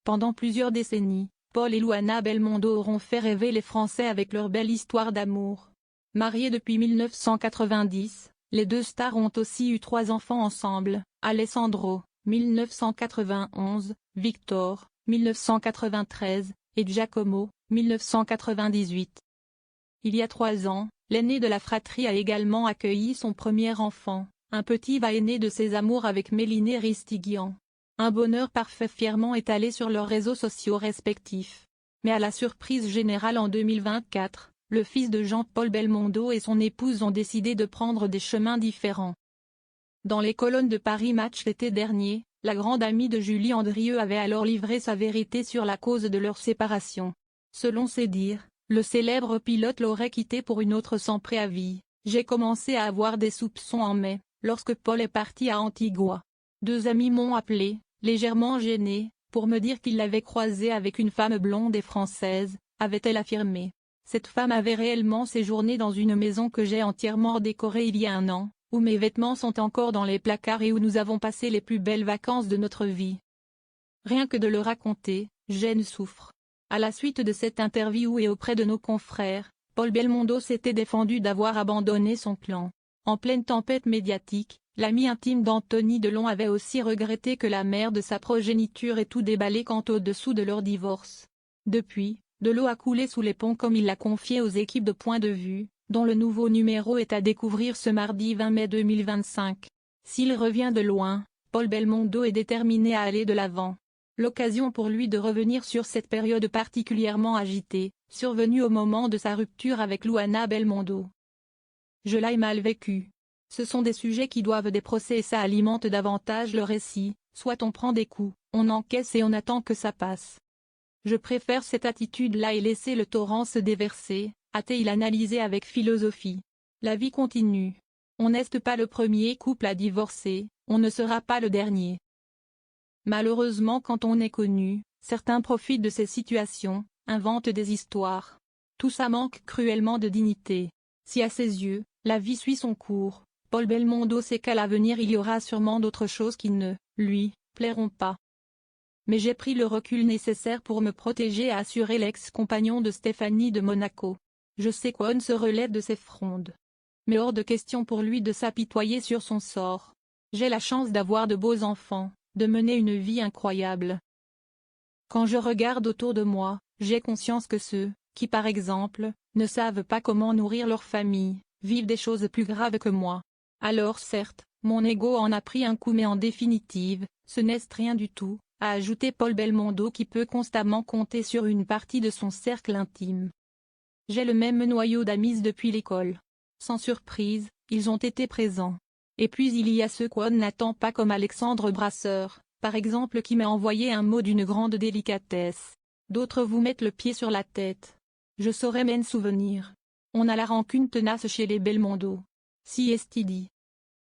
Pendant plusieurs décennies, Paul et Luana Belmondo auront fait rêver les Français avec leur belle histoire d'amour. Mariés depuis 1990, les deux stars ont aussi eu 3 enfants ensemble, Alessandro, 1991, Victor, 1993, et Giacomo, 1998. Il y a 3 ans, l'aîné de la fratrie a également accueilli son premier enfant, un petit va-et-né de ses amours avec Mélinée Ristighian. Un bonheur parfait fièrement étalé sur leurs réseaux sociaux respectifs. Mais à la surprise générale en 2024, le fils de Jean-Paul Belmondo et son épouse ont décidé de prendre des chemins différents. Dans les colonnes de Paris Match l'été dernier, la grande amie de Julie Andrieux avait alors livré sa vérité sur la cause de leur séparation. Selon ses dires, le célèbre pilote l'aurait quitté pour une autre sans préavis. J'ai commencé à avoir des soupçons en mai, lorsque Paul est parti à Antigua. 2 amis m'ont appelé, légèrement gênée, pour me dire qu'il l'avait croisé avec une femme blonde et française, avait-elle affirmé. Cette femme avait réellement séjourné dans une maison que j'ai entièrement décorée il y a 1 an, où mes vêtements sont encore dans les placards et où nous avons passé les plus belles vacances de notre vie. Rien que de le raconter, Jeanne souffre. À la suite de cette interview et auprès de nos confrères, Paul Belmondo s'était défendu d'avoir abandonné son clan. En pleine tempête médiatique, l'ami intime d'Anthony Delon avait aussi regretté que la mère de sa progéniture ait tout déballé quant au-dessous de leur divorce. Depuis, de l'eau a coulé sous les ponts comme il l'a confié aux équipes de Point de Vue, dont le nouveau numéro est à découvrir ce mardi 20 mai 2025. S'il revient de loin, Paul Belmondo est déterminé à aller de l'avant. L'occasion pour lui de revenir sur cette période particulièrement agitée, survenue au moment de sa rupture avec Luana Belmondo. Je l'ai mal vécu. Ce sont des sujets qui doivent des procès et ça alimente davantage le récit, soit on prend des coups, on encaisse et on attend que ça passe. Je préfère cette attitude-là et laisser le torrent se déverser, a-t-il analysé avec philosophie. La vie continue. On n'est pas le premier couple à divorcer, on ne sera pas le dernier. Malheureusement quand on est connu, certains profitent de ces situations, inventent des histoires. Tout ça manque cruellement de dignité. Si à ses yeux, la vie suit son cours, Paul Belmondo sait qu'à l'avenir il y aura sûrement d'autres choses qui ne, lui, plairont pas. Mais j'ai pris le recul nécessaire pour me protéger et assurer l'ex-compagnon de Stéphanie de Monaco. Je sais qu'on se relève de ses frondes. Mais hors de question pour lui de s'apitoyer sur son sort. J'ai la chance d'avoir de beaux enfants, de mener une vie incroyable. Quand je regarde autour de moi, j'ai conscience que ceux, qui par exemple, ne savent pas comment nourrir leur famille, vivent des choses plus graves que moi. Alors certes, mon ego en a pris un coup mais en définitive, ce n'est rien du tout, a ajouté Paul Belmondo qui peut constamment compter sur une partie de son cercle intime. J'ai le même noyau d'amis depuis l'école. Sans surprise, ils ont été présents. Et puis il y a ceux qu'on n'attend pas comme Alexandre Brasseur, par exemple qui m'a envoyé un mot d'une grande délicatesse. D'autres vous mettent le pied sur la tête. Je saurais m'en souvenir. On a la rancune tenace chez les Belmondo. Si est dit.